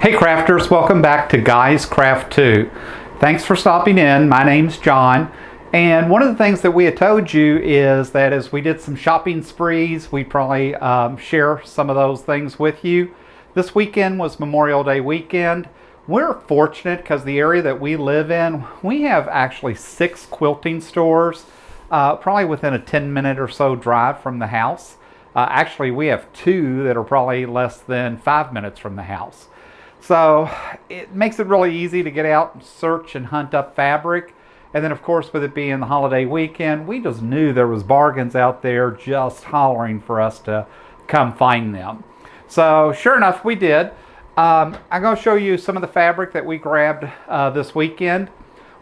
Hey crafters, welcome back to Guys Craft 2. Thanks for stopping in. My name's John, and one of the things that we had told you is that as we did some shopping sprees, we'd probably share some of those things with you. This weekend was Memorial Day weekend. We're fortunate because the area that we live in, we have actually 6 quilting stores, probably within a 10-minute or so drive from the house. Actually, we have 2 that are probably less than 5 minutes from the house. So it makes it really easy to get out and search and hunt up fabric. And then of course, with it being the holiday weekend, we just knew there was bargains out there just hollering for us to come find them. So sure enough, we did. I'm going to show you some of the fabric that we grabbed this weekend.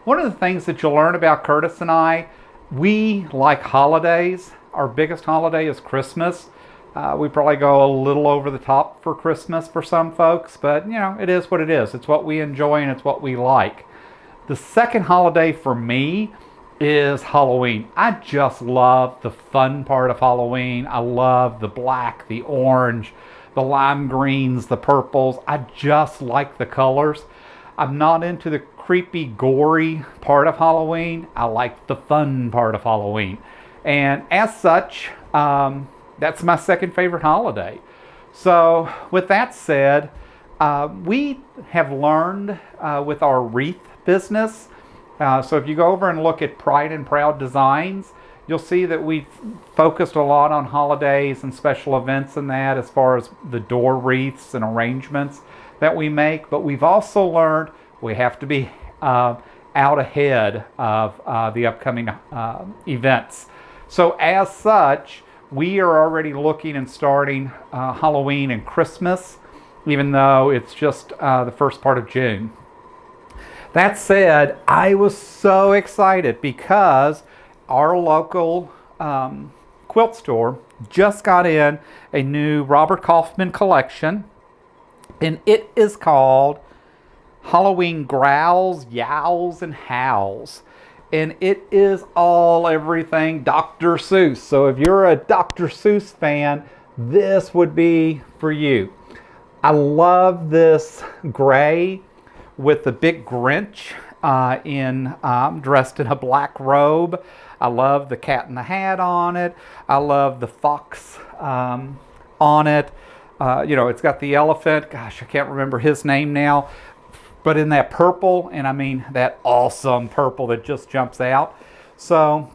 One of the things that you'll learn about Curtis and I, we like holidays. Our biggest holiday is Christmas. We probably go a little over the top for Christmas for some folks, but you know, it is what it is. It's what we enjoy and it's what we like. The second holiday for me is Halloween. I just love the fun part of Halloween. I love the black, the orange, the lime greens, the purples. I just like the colors. I'm not into the creepy, gory part of Halloween. I like the fun part of Halloween. And as such, that's my second favorite holiday. So with that said, we have learned with our wreath business. So if you go over and look at Pride and Proud Designs, you'll see that we've focused a lot on holidays and special events and that as far as the door wreaths and arrangements that we make. But we've also learned we have to be out ahead of the upcoming events. So as such, we are already looking and starting Halloween and Christmas, even though it's just the first part of June. That said, I was so excited because our local quilt store just got in a new Robert Kaufman collection, and it is called Halloween Growls, Yowls, and Howls. And it is all everything Dr. Seuss. So if you're a Dr. Seuss fan, this would be for you. I love this gray with the big Grinch dressed in a black robe. I love the cat in the hat on it. I love the fox on it. It's got the elephant. Gosh, I can't remember his name now. But in that purple, and I mean that awesome purple that just jumps out. So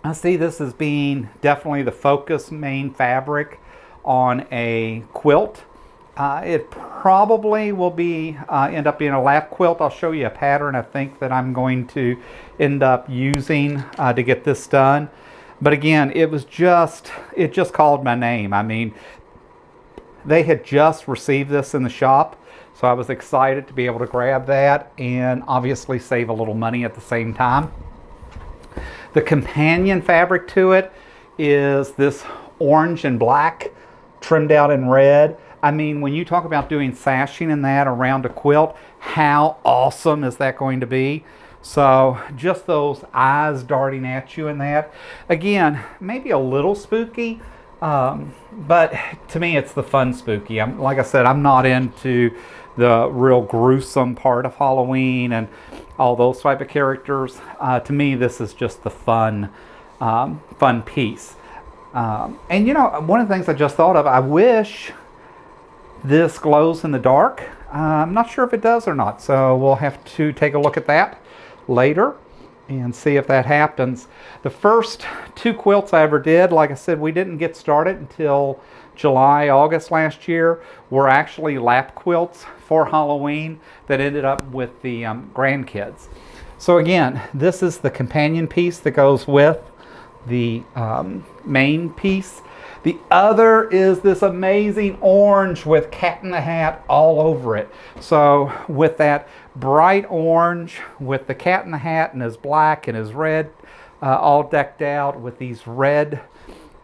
I see this as being definitely the focus main fabric on a quilt. It probably will be end up being a lap quilt. I'll show you a pattern I think that I'm going to end up using to get this done. But again, it just called my name. I mean, they had just received this in the shop. So I was excited to be able to grab that and obviously save a little money at the same time. The companion fabric to it is this orange and black trimmed out in red. I mean, when you talk about doing sashing and that around a quilt, how awesome is that going to be? So just those eyes darting at you in that. Again, maybe a little spooky, but to me it's the fun spooky. Like I said, I'm not into the real gruesome part of Halloween and all those type of characters. To me, this is just the fun piece. And you know, one of the things I just thought of, I wish this glows in the dark. I'm not sure if it does or not, so we'll have to take a look at that later and see if that happens. The first 2 quilts I ever did, like I said, we didn't get started until July, August last year, were actually lap quilts for Halloween that ended up with the grandkids. So again, this is the companion piece that goes with the main piece. The other is this amazing orange with cat in the hat all over it. So with that bright orange with the cat in the hat and his black and his red all decked out with these red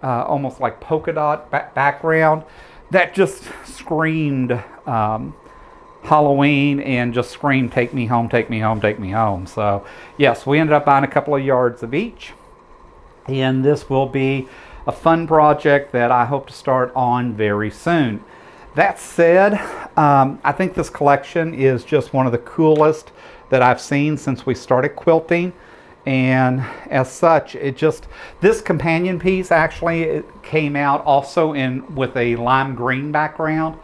almost like polka dot background, that just screamed Halloween and just screamed take me home, take me home, take me home. So yes, we ended up buying a couple of yards of each, and this will be a fun project that I hope to start on very soon. That said, I think this collection is just one of the coolest that I've seen since we started quilting. And as such, this companion piece actually it came out also with a lime green background.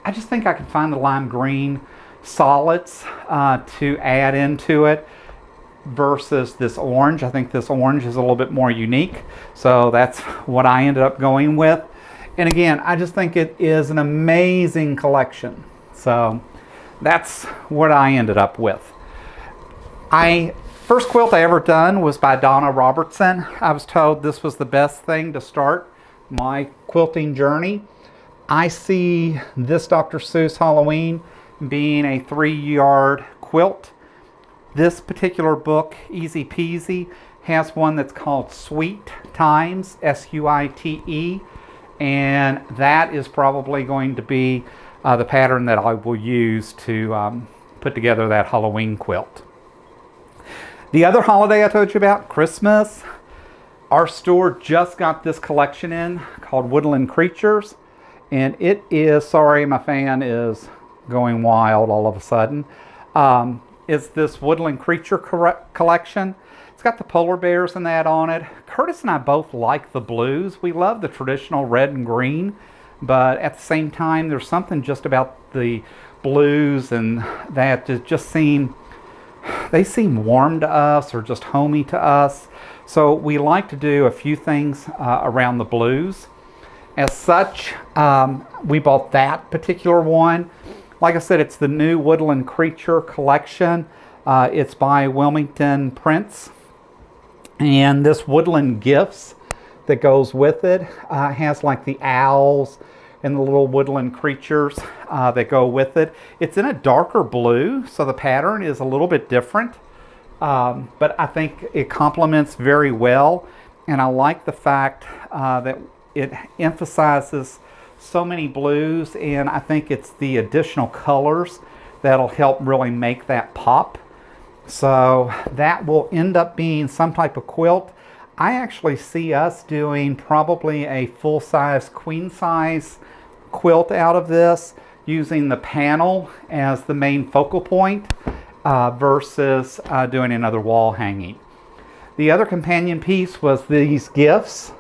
I just think I can find the lime green solids to add into it versus this orange. I think this orange is a little bit more unique. So that's what I ended up going with. And again, I just think it is an amazing collection. So that's what I ended up with. First quilt I ever done was by Donna Robertson. I was told this was the best thing to start my quilting journey. I see this Dr. Seuss Halloween being a 3-yard quilt. This particular book, Easy Peasy, has one that's called Sweet Times, S-U-I-T-E, and that is probably going to be the pattern that I will use to put together that Halloween quilt. The other holiday I told you about, Christmas, our store just got this collection in called Woodland Creatures, and it is, sorry my fan is going wild all of a sudden. It's this Woodland Creature collection. It's got the polar bears and that on it. Curtis and I both like the blues. We love the traditional red and green, but at the same time, there's something just about the blues and that just seem warm to us or just homey to us. So we like to do a few things around the blues. As such, we bought that particular one. Like I said, it's the new Woodland Creature collection. It's by Wilmington Prints. And this Woodland Gifts that goes with it has like the owls and the little woodland creatures that go with it. It's in a darker blue, so the pattern is a little bit different. But I think it complements very well. And I like the fact that it emphasizes so many blues, and I think it's the additional colors that'll help really make that pop. So that will end up being some type of quilt. I actually see us doing probably a full-size, queen-size quilt out of this, using the panel as the main focal point versus doing another wall hanging. The other companion piece was these gifts,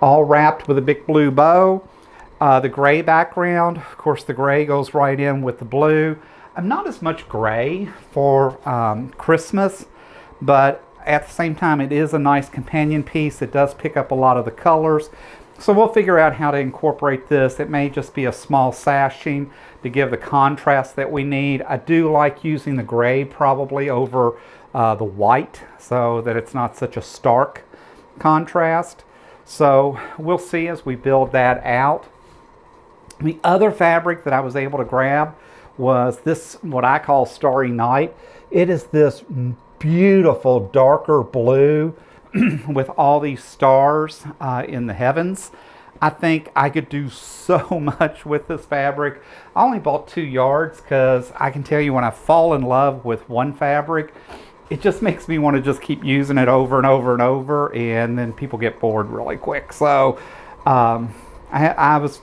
all wrapped with a big blue bow. The gray background, of course the gray goes right in with the blue. I'm not as much gray for Christmas, but at the same time it is a nice companion piece. It does pick up a lot of the colors. So we'll figure out how to incorporate this. It may just be a small sashing to give the contrast that we need. I do like using the gray probably over the white so that it's not such a stark contrast. So we'll see as we build that out. The other fabric that I was able to grab was this, what I call Starry Night. It is this beautiful darker blue with all these stars in the heavens. I think I could do so much with this fabric. I only bought 2 yards because I can tell you when I fall in love with one fabric, it just makes me want to just keep using it over and over and over, and then people get bored really quick. So I was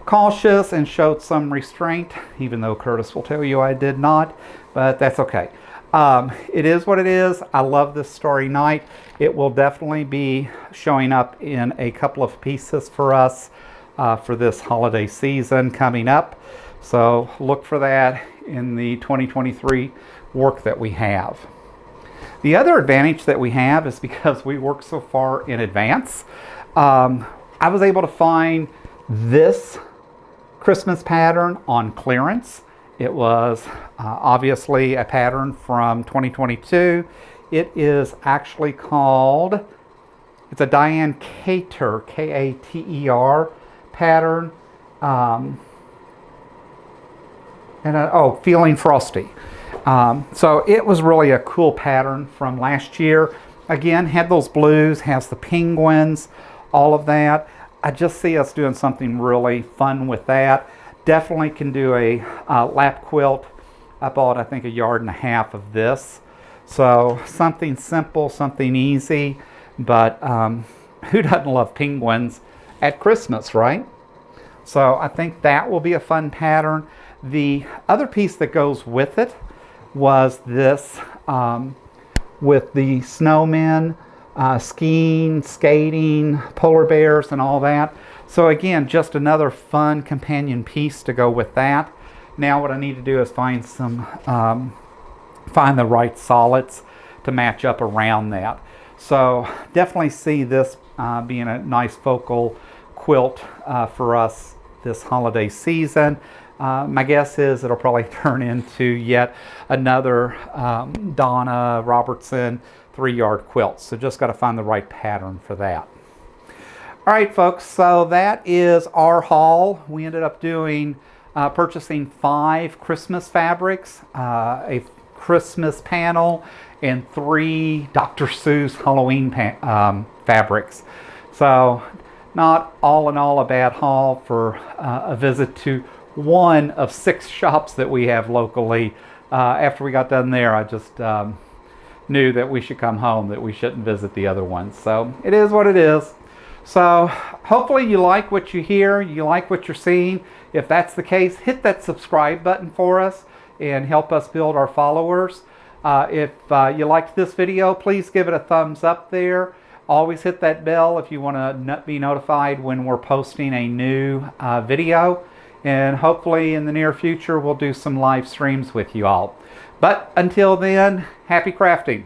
cautious and showed some restraint, even though Curtis will tell you I did not, but that's okay. It is what it is. I love this Starry Night. It will definitely be showing up in a couple of pieces for us for this holiday season coming up. So look for that in the 2023 work that we have. The other advantage that we have is because we work so far in advance. I was able to find this Christmas pattern on clearance. It was obviously a pattern from 2022. It is actually called, it's a Diane Kater, K-A-T-E-R pattern. Feeling Frosty. So it was really a cool pattern from last year. Again, had those blues, has the penguins, all of that. I just see us doing something really fun with that. Definitely can do a lap quilt. I bought, I think, 1.5 yards of this. So something simple, something easy, but who doesn't love penguins at Christmas, right? So I think that will be a fun pattern. The other piece that goes with it was this with the snowmen, skiing, skating, polar bears, and all that. So again, just another fun companion piece to go with that. Now what I need to do is find the right solids to match up around that. So definitely see this being a nice focal quilt for us this holiday season. My guess is it'll probably turn into yet another Donna Robertson 3-yard quilt. So just got to find the right pattern for that. All right, folks, so that is our haul. We ended up purchasing 5 Christmas fabrics, a Christmas panel, and 3 Dr. Seuss Halloween fabrics. So not all in all a bad haul for a visit to one of 6 shops that we have locally. After we got done there, I just knew that we should come home, that we shouldn't visit the other ones. So it is what it is. So hopefully you like what you hear, you like what you're seeing. If that's the case, hit that subscribe button for us and help us build our followers. If you liked this video, please give it a thumbs up there. Always hit that bell if you want to be notified when we're posting a new video. And hopefully in the near future, we'll do some live streams with you all. But until then, happy crafting.